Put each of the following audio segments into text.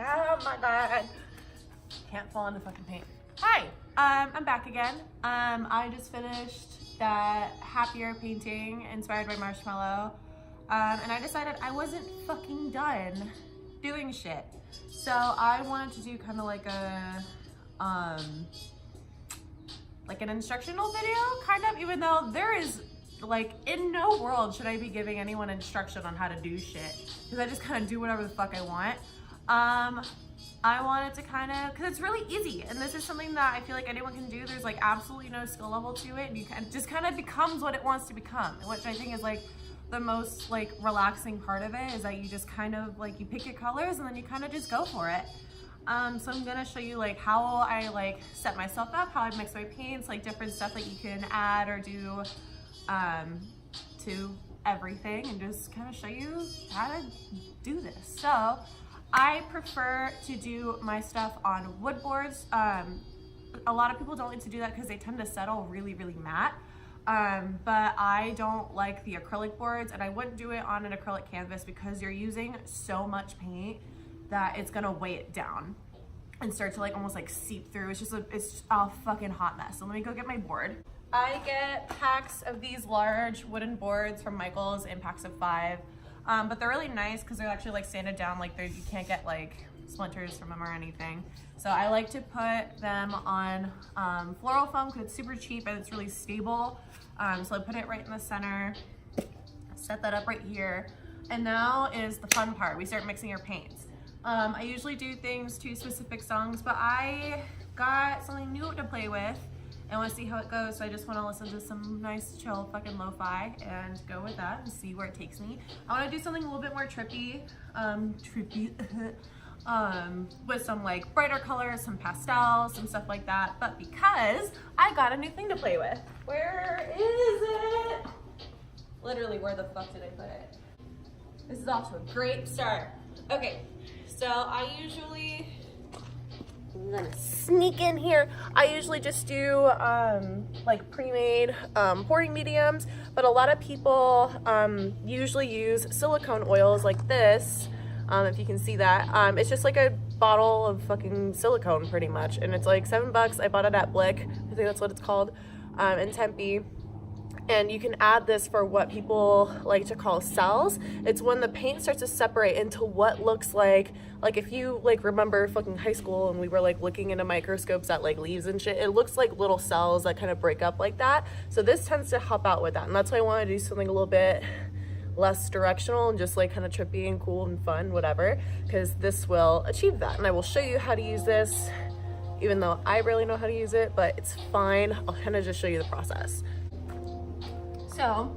Oh my God. Can't fall into fucking paint. Hi, I'm back again. I just finished that Happier painting inspired by Marshmallow. And I decided I wasn't fucking done doing shit. So I wanted to do kind of like a, like an instructional video, kind of, even though there is, like, in no world should I be giving anyone instruction on how to do shit, because I just kind of do whatever the fuck I want. I wanted to kind of, because it's really easy, and this is something that I feel like anyone can do. There's like absolutely no skill level to it, and you can just kind of becomes what it wants to become, which I think is like the most like relaxing part of it, is that you just kind of like, you pick your colors and then you kind of just go for it. So I'm gonna show you like how I like set myself up, how I mix my paints, like different stuff that you can add or do to everything, and just kind of show you how to do this. So I prefer to do my stuff on wood boards. A lot of people don't like to do that because they tend to settle really, really matte. But I don't like the acrylic boards, and I wouldn't do it on an acrylic canvas because you're using so much paint that it's gonna weigh it down and start to like almost like seep through. It's just it's a fucking hot mess. So let me go get my board. I get packs of these large wooden boards from Michael's in packs of 5. But they're really nice because they're actually like sanded down, like you can't get like splinters from them or anything. So I like to put them on floral foam because it's super cheap and it's really stable. So I put it right in the center, set that up right here. And now is the fun part. We start mixing our paints. I usually do things to specific songs, but I got something new to play with. I want to see how it goes, so I just want to listen to some nice chill fucking lo-fi and go with that and see where it takes me. I want to do something a little bit more trippy, with some like brighter colors, some pastels, some stuff like that. But because I got a new thing to play with. Where is it? Literally, where the fuck did I put it? This is off to a great start. Okay, so I'm gonna sneak in here. I usually just do like pre-made pouring mediums, but a lot of people usually use silicone oils like this. If you can see that, it's just like a bottle of fucking silicone pretty much, and it's like $7. I bought it at Blick, I think that's what it's called, in Tempe. And you can add this for what people like to call cells. It's when the paint starts to separate into what looks like if you like remember fucking high school and we were like looking into microscopes at like leaves and shit, it looks like little cells that kind of break up like that. So this tends to help out with that, and that's why I want to do something a little bit less directional and just like kind of trippy and cool and fun, whatever, because this will achieve that. And I will show you how to use this, even though I barely know how to use it, but it's fine. I'll kind of just show you the process. So,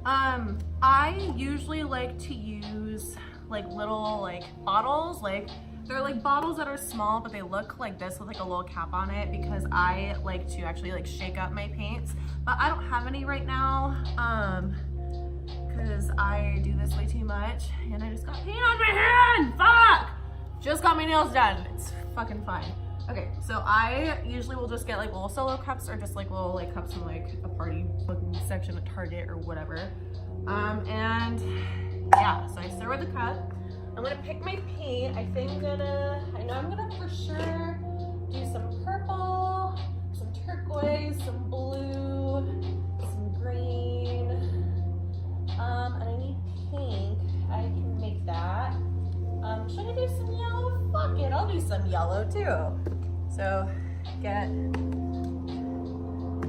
I usually like to use like little like bottles, like they're like bottles that are small, but they look like this with like a little cap on it, because I like to actually like shake up my paints, but I don't have any right now, because I do this way too much, and I just got paint on my hand, fuck! Just got my nails done, it's fucking fine. Okay, so I usually will just get like little solo cups, or just like little like cups from like a party booking section at Target or whatever. And yeah, so I start with the cup. I'm gonna pick my paint. I know I'm gonna for sure do some purple, some turquoise, some blue, some green, and I need pink. I can make that. Should I do some yellow? Fuck it, I'll do some yellow too. So, get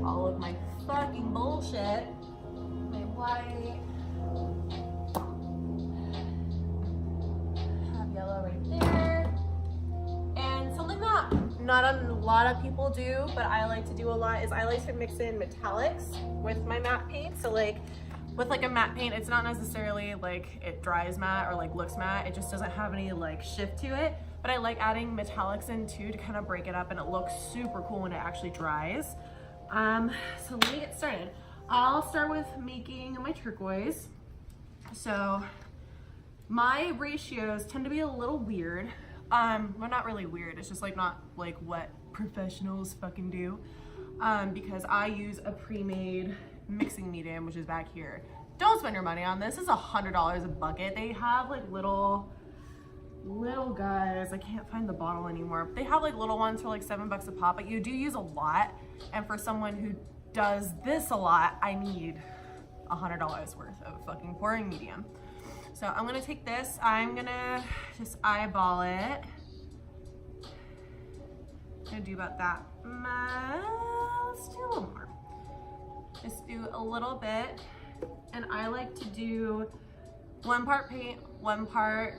all of my fucking bullshit, my white, have yellow right there, and something that not a lot of people do, but I like to do a lot, is I like to mix in metallics with my matte paint. So like, with like a matte paint, it's not necessarily like it dries matte or like looks matte, it just doesn't have any like shift to it. But I like adding metallics in too to kind of break it up, and it looks super cool when it actually dries. So let me get started. I'll start with making my turquoise. So my ratios tend to be a little weird. Well, not really weird, it's just like not like what professionals fucking do. Because I use a pre-made mixing medium, which is back here. Don't spend your money on this. This is $100 a bucket. They have like little little guys. I can't find the bottle anymore. But they have like little ones for like $7 a pop, but you do use a lot. And for someone who does this a lot, I need $100 worth of fucking pouring medium. So I'm gonna take this, I'm gonna just eyeball it. I'm gonna do about that much. Let's do a little more. Just do a little bit. And I like to do 1 part paint, 1 part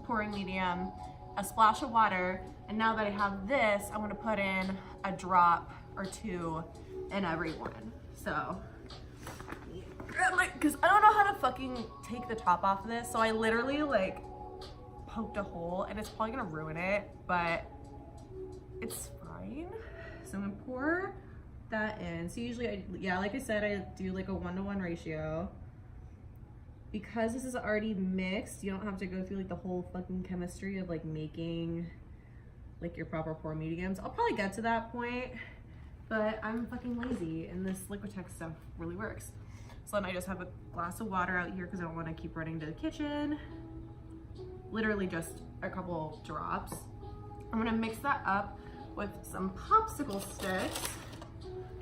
pouring medium, a splash of water. And now that I have this, I'm gonna put in a drop or 2 in every one. So, because I don't know how to fucking take the top off of this, so I literally like poked a hole and it's probably gonna ruin it, but it's fine. So I'm gonna pour that in. So usually, like I said, I do like a 1-to-1 ratio. Because this is already mixed, you don't have to go through like the whole fucking chemistry of like making like your proper pour mediums. I'll probably get to that point, but I'm fucking lazy and this Liquitex stuff really works. So then I just have a glass of water out here because I don't want to keep running to the kitchen. Literally just a couple drops. I'm gonna mix that up with some popsicle sticks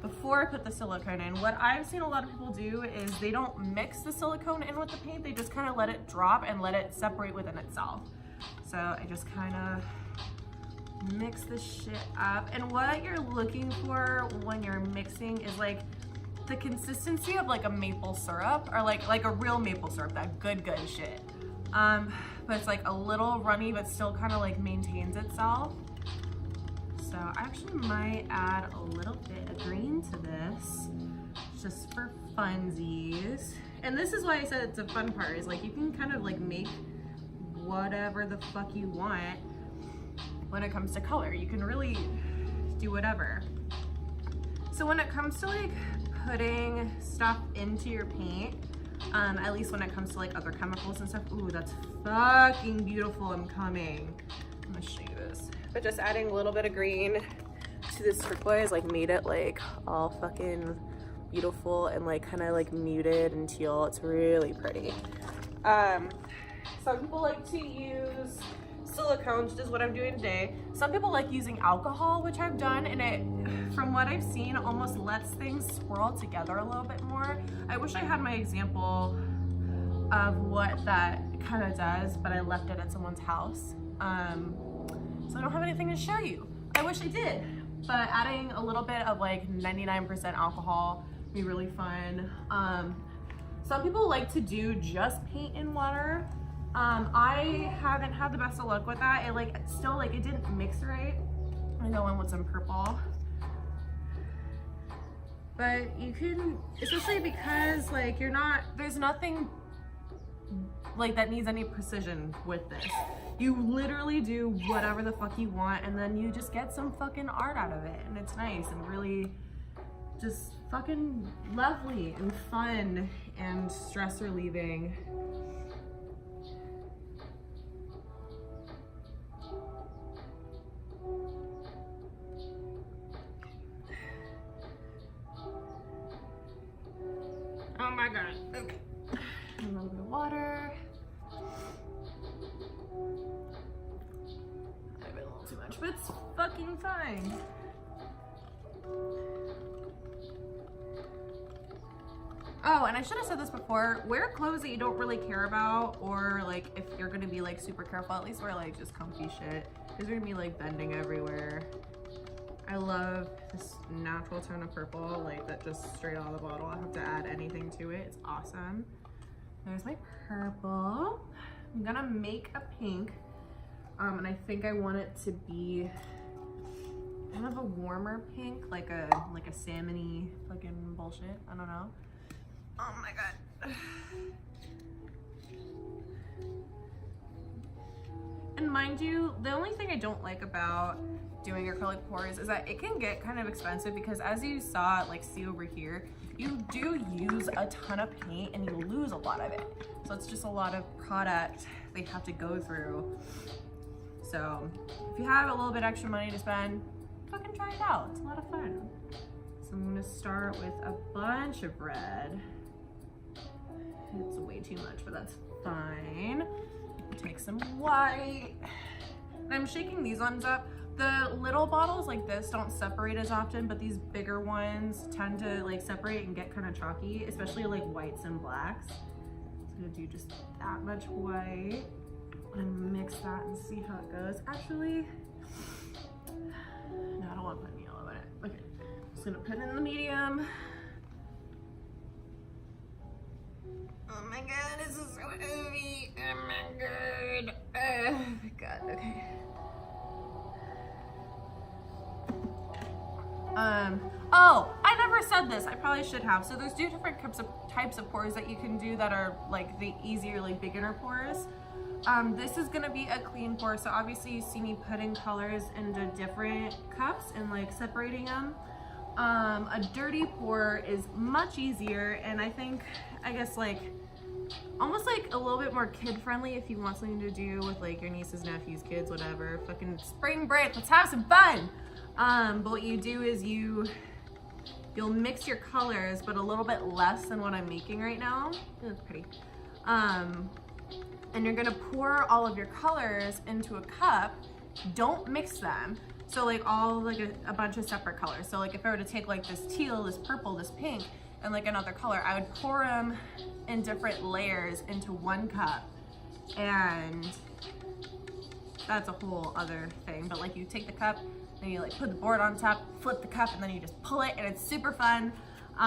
before I put the silicone in. What I've seen a lot of people do is they don't mix the silicone in with the paint, they just kind of let it drop and let it separate within itself. So I just kind of mix this shit up. And what you're looking for when you're mixing is like the consistency of like a maple syrup, or like a real maple syrup, that good shit. But it's like a little runny, but still kind of like maintains itself. So I actually might add a little bit of green to this, just for funsies. And this is why I said it's a fun part, is like you can kind of like make whatever the fuck you want when it comes to color. You can really do whatever. So when it comes to like putting stuff into your paint, at least when it comes to like other chemicals and stuff, ooh, that's fucking beautiful. I'm coming. I'm gonna show you this. But just adding a little bit of green to this turquoise like made it like all fucking beautiful and like kind of like muted and teal. It's really pretty. Some people like to use silicone, which is what I'm doing today. Some people like using alcohol, which I've done, and it, from what I've seen, almost lets things swirl together a little bit more. I wish I had my example of what that kind of does, but I left it at someone's house. So I don't have anything to show you. I wish I did, but adding a little bit of like 99% alcohol would be really fun. Some people like to do just paint in water. I haven't had the best of luck with that. It like still like it didn't mix right. I know I want some purple, but you can, especially because like there's nothing like that needs any precision with this. You literally do whatever the fuck you want, and then you just get some fucking art out of it, and it's nice and really just fucking lovely and fun and stress relieving. Oh my god. Okay. A little bit of water. Might have been a little too much, but it's fucking fine. Oh, and I should have said this before. Wear clothes that you don't really care about, or like if you're gonna be like super careful, at least wear like just comfy shit. Because you're gonna be like bending everywhere. I love this natural tone of purple, like that just straight out of the bottle. I don't have to add anything to it. It's awesome. There's my purple. I'm gonna make a pink, and I think I want it to be kind of a warmer pink, like a salmony fucking bullshit. I don't know. Oh my god. And mind you, the only thing I don't like about doing acrylic pours is that it can get kind of expensive, because as you saw, like see over here, you do use a ton of paint and you lose a lot of it. So it's just a lot of product they have to go through. So if you have a little bit extra money to spend, fucking try it out. It's a lot of fun. So I'm gonna start with a bunch of red. It's way too much, but that's fine. Take some white. And I'm shaking these ones up. The little bottles like this don't separate as often, but these bigger ones tend to like separate and get kind of chalky, especially like whites and blacks. So I'm gonna do just that much white and mix that and see how it goes. Actually, no, I don't want to put any yellow in it. Okay, just gonna put it in the medium. Oh my god, this is so heavy. Oh my god. Oh my god, okay. Oh, I never said this. I probably should have. So there's two different types of pours that you can do that are like the easier, like beginner pours. This is gonna be a clean pour. So obviously you see me putting colors into different cups and like separating them. A dirty pour is much easier, and I guess like almost like a little bit more kid friendly if you want something to do with like your nieces, nephews, kids, whatever. Fucking spring break, let's have some fun. But what you do is you'll mix your colors, but a little bit less than what I'm making right now. It's pretty. And you're gonna pour all of your colors into a cup. Don't mix them. So like all like a bunch of separate colors. So like if I were to take like this teal, this purple, this pink, and like another color, I would pour them in different layers into one cup. And that's a whole other thing. But like you take the cup, then you like put the board on top, flip the cup, and then you just pull it, and it's super fun. But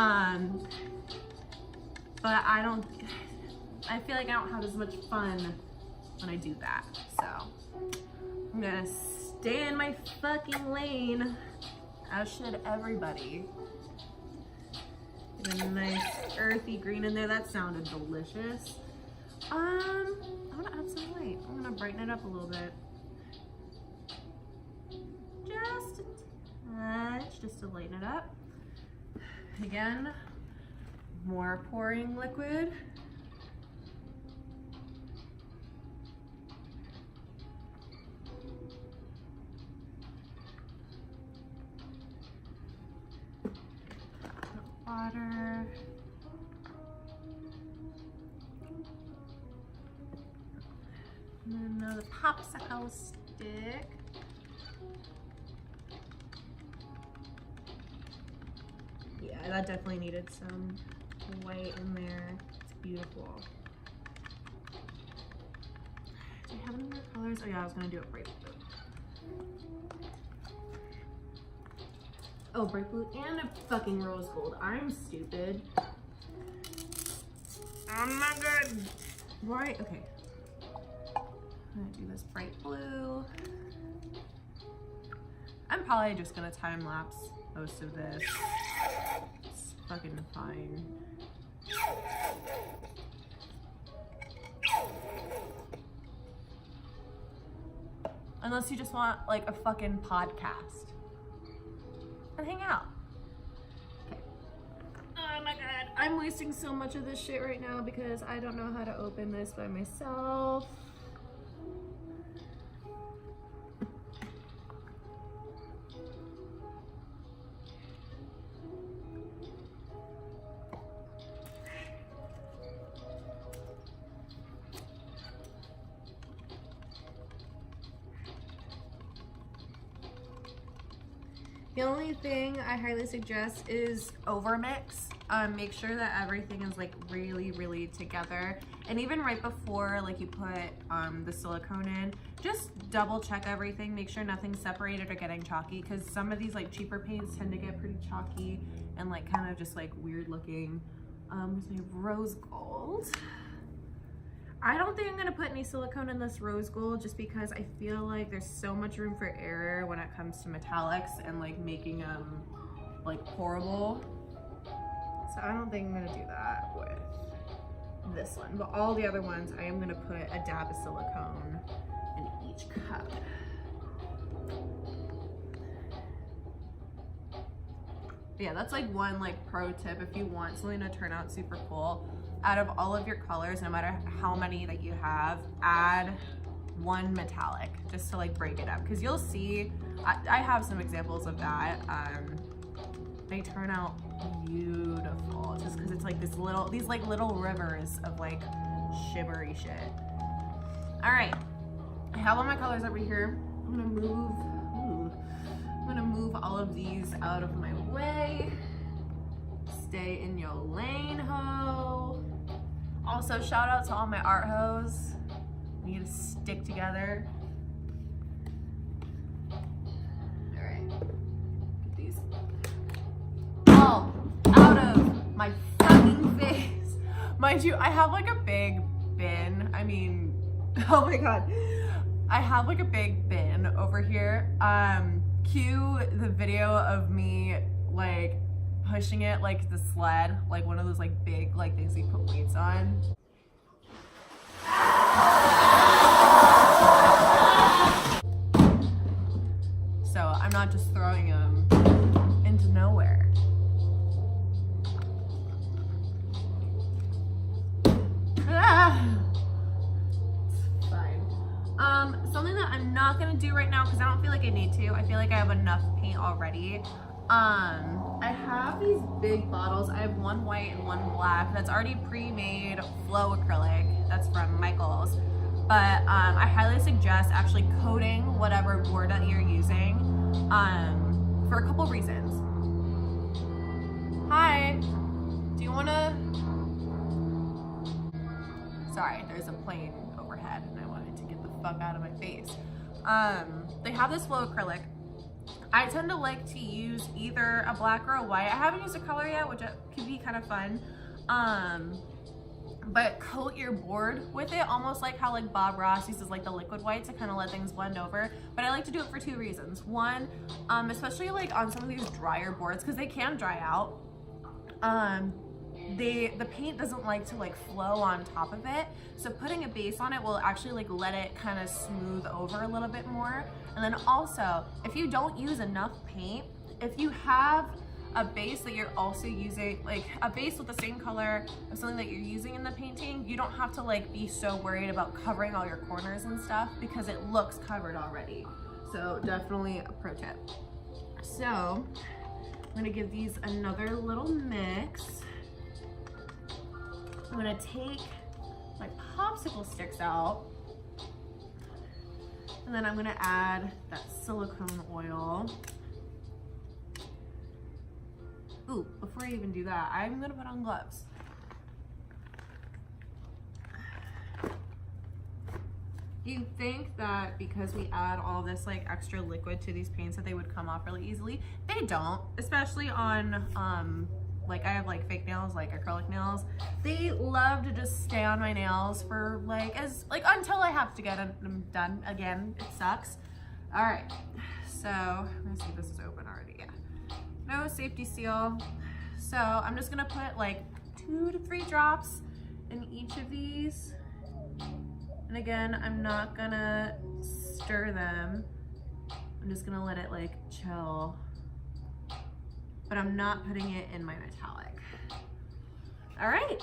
I feel like I don't have as much fun when I do that. So I'm gonna stay in my fucking lane, as should everybody. Get a nice earthy green in there. That sounded delicious. I'm gonna add some light. I'm gonna brighten it up a little bit. Just a touch, just to lighten it up. Again, more pouring liquid. Water. And then the popsicle stick. Yeah, that definitely needed some white in there. It's beautiful. Do I have any more colors? Oh yeah, I was gonna do it bright blue. Oh, bright blue and a fucking rose gold. I'm stupid. I'm not good. Right, okay. I'm gonna do this bright blue. I'm probably just gonna time lapse most of this. It's fucking fine. Unless you just want like a fucking podcast and hang out. Okay. Oh my god, I'm wasting so much of this shit right now because I don't know how to open this by myself. The only thing I highly suggest is overmix. Make sure that everything is like really together. And even right before like you put the silicone in, just double check everything. Make sure nothing's separated or getting chalky, because some of these like cheaper paints tend to get pretty chalky and like kind of just like weird looking. So we have rose gold. I don't think I'm gonna put any silicone in this rose gold just because I feel like there's so much room for error when it comes to metallics and like making them like pourable. So I don't think I'm gonna do that with this one, but all the other ones I am gonna put a dab of silicone in each cup. But yeah, that's like one like pro tip if you want something to turn out super cool. Out of all of your colors, no matter how many that you have, add one metallic just to like break it up, because you'll see I have some examples of that. They turn out beautiful just because it's like these like little rivers of like shimmery shit. All right, I have all my colors over here. I'm gonna move all of these out of my way. Stay in your lane, ho. Also, shout out to all my art hoes. We need to stick together. All right, get these all out of my fucking face. Mind you, I have like a big bin. I mean, oh my God. I have like a big bin over here. Cue the video of me like pushing it like the sled, like one of those like big like things you put weights on. So I'm not just throwing them into nowhere. It's fine. Something that I'm not gonna do right now because I don't feel like I need to. I feel like I have enough paint already. I have these big bottles. I have one white and one black that's already pre-made flow acrylic. That's from Michael's. But I highly suggest actually coating whatever board that you're using for a couple reasons. Hi, do you wanna? Sorry, there's a plane overhead and I wanted to get the fuck out of my face. They have this flow acrylic. I tend to like to use either a black or a white. I haven't used a color yet, which could be kind of fun. But coat your board with it, almost like how like Bob Ross uses like the liquid white to kind of let things blend over. But I like to do it for two reasons. One, especially like on some of these drier boards, because they can dry out. The paint doesn't like to like flow on top of it, so putting a base on it will actually like let it kind of smooth over a little bit more. And then also, if you don't use enough paint, if you have a base that you're also using, like a base with the same color of something that you're using in the painting, you don't have to like be so worried about covering all your corners and stuff because it looks covered already. So definitely a pro tip. So I'm gonna give these another little mix. I'm gonna take my popsicle sticks out and then I'm gonna add that silicone oil. Ooh, before I even do that, I'm gonna put on gloves. You think that because we add all this like extra liquid to these paints that they would come off really easily. They don't, especially on like I have like fake nails, like acrylic nails. They love to just stay on my nails for like until I have to get them done again. It sucks. All right, so I'm gonna see if this is open already. Yeah, no safety seal. So I'm just gonna put like 2 to 3 drops in each of these. And again, I'm not gonna stir them. I'm just gonna let it like chill. But I'm not putting it in my metallic. All right,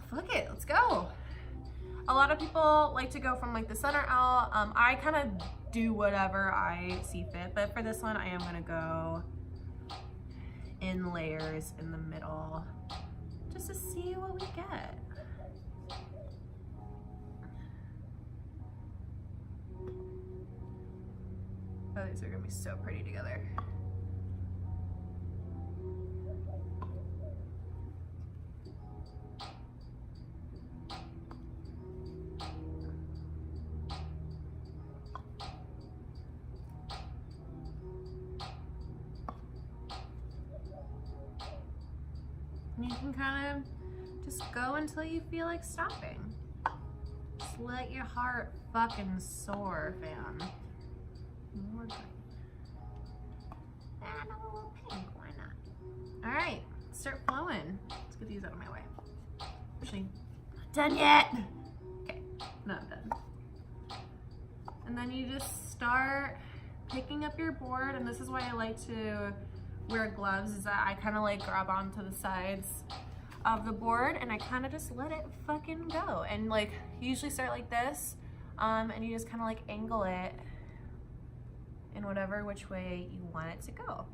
fuck it, let's go. A lot of people like to go from like the center out. I kind of do whatever I see fit, but for this one, I am gonna go in layers in the middle, just to see what we get. Oh, these are gonna be so pretty together. And you can kind of just go until you feel like stopping. Just let your heart fucking soar, fam. More green. And a little pink, why not? All right, start flowing. Let's get these out of my way. Actually, not done yet. Okay, not done. And then you just start picking up your board, and this is why I like to wear gloves, is that I kind of like grab onto the sides of the board and I kind of just let it fucking go. And like, you usually start like this, and you just kind of like angle it in whatever which way you want it to go.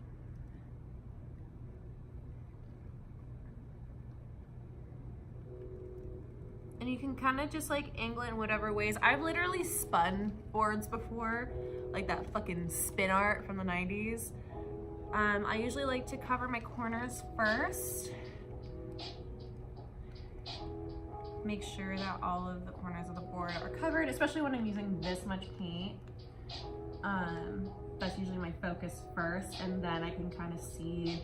And And you can kind of just like angle it in whatever ways. I've literally spun boards before, like that fucking spin art from the 90s. I usually like to cover my corners first. Make sure that all of the corners of the board are covered, especially when I'm using this much paint. That's usually my focus first, and then I can kind of see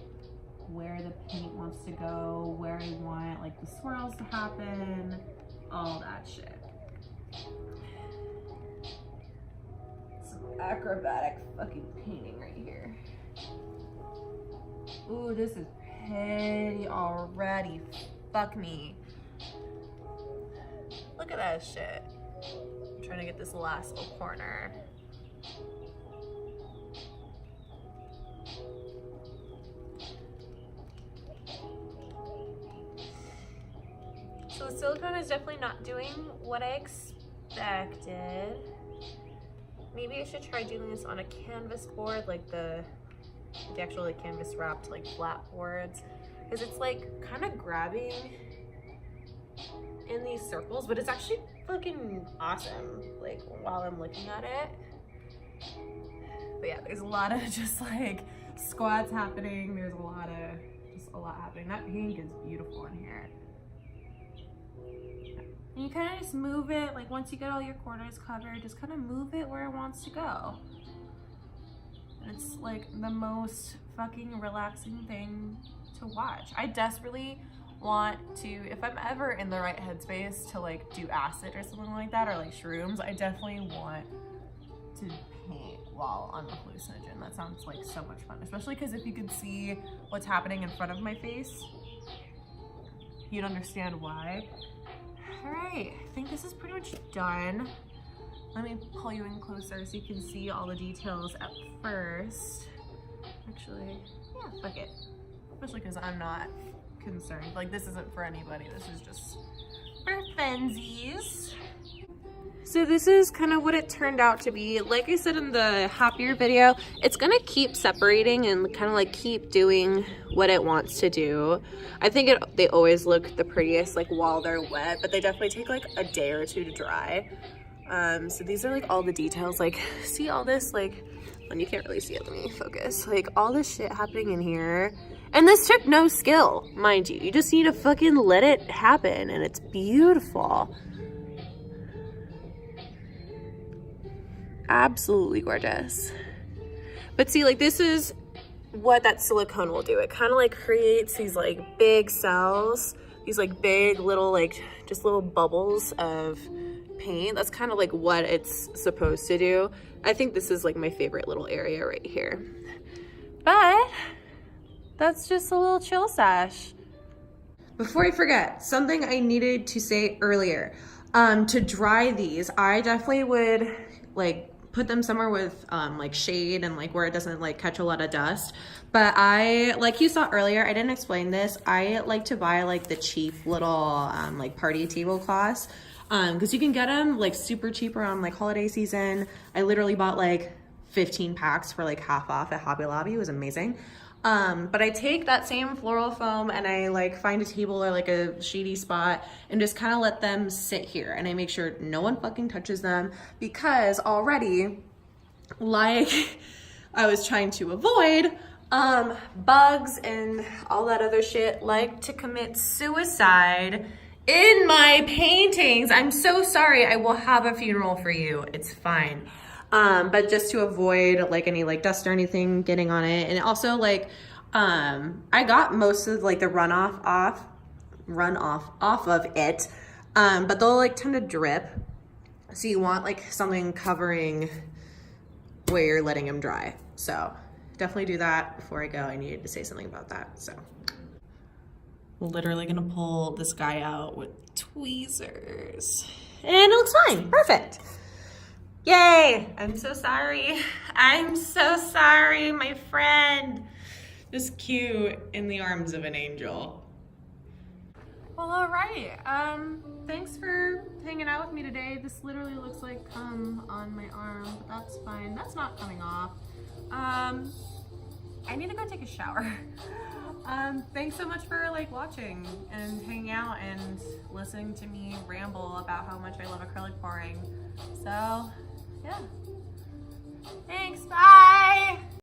where the paint wants to go, where I want like the swirls to happen, all that shit. Some acrobatic fucking painting right here. Ooh, this is pretty already. Fuck me. Look at that shit. I'm trying to get this last little corner. So the silicone is definitely not doing what I expected. Maybe I should try doing this on a canvas board, like the actual like canvas wrapped like flat boards, because it's like kind of grabbing in these circles, but it's actually fucking awesome like while I'm looking at it. But yeah, there's a lot of just like squats happening. There's a lot happening. That pink is beautiful in here. And you kind of just move it, like once you get all your corners covered, just kind of move it where it wants to go. And it's like the most fucking relaxing thing to watch. I desperately want to, if I'm ever in the right headspace to like do acid or something like that, or like shrooms, I definitely want to paint while on a hallucinogen. That sounds like so much fun, especially because if you could see what's happening in front of my face, you'd understand why. All right, I think this is pretty much done. Let me pull you in closer so you can see all the details at first. Actually, yeah, fuck it. Especially because I'm not concerned. Like, this isn't for anybody. This is just for funsies. So this is kind of what it turned out to be. Like I said in the happier video, it's gonna keep separating and kind of like keep doing what it wants to do. I think they always look the prettiest like while they're wet, but they definitely take like a day or two to dry. So these are like all the details, like see all this, like, and you can't really see it, let me focus, like all this shit happening in here. And this took no skill, mind you. You just need to fucking let it happen, and it's beautiful. Absolutely gorgeous. But see, like this is what that silicone will do. It kind of like creates these like big cells, these like big little like just little bubbles of paint. That's kind of like what it's supposed to do. I think this is like my favorite little area right here. But that's just a little chill sash. Before I forget, something I needed to say earlier. To dry these, I definitely would like put them somewhere with like shade and like where it doesn't like catch a lot of dust. But I, like you saw earlier, I didn't explain this. I like to buy like the cheap little like party tablecloths, because you can get them like super cheap around like holiday season. I literally bought like 15 packs for like half off at Hobby Lobby. It was amazing. But I take that same floral foam and I like find a table or like a shady spot and just kind of let them sit here, and I make sure no one fucking touches them, because already, like I was trying to avoid, bugs and all that other shit like to commit suicide in my paintings. I'm so sorry. I will have a funeral for you. It's fine. But just to avoid like any like dust or anything getting on it. And also like, I got most of like the runoff off of it. But they'll like tend to drip. So you want like something covering where you're letting them dry. So definitely do that before I go. I needed to say something about that, so. Literally gonna pull this guy out with tweezers. And it looks fine, perfect. Yay! I'm so sorry. I'm so sorry, my friend. Just cute in the arms of an angel. Well, all right. Thanks for hanging out with me today. This literally looks like cum on my arm, but that's fine. That's not coming off. I need to go take a shower. Thanks so much for like watching and hanging out and listening to me ramble about how much I love acrylic pouring. So, yeah.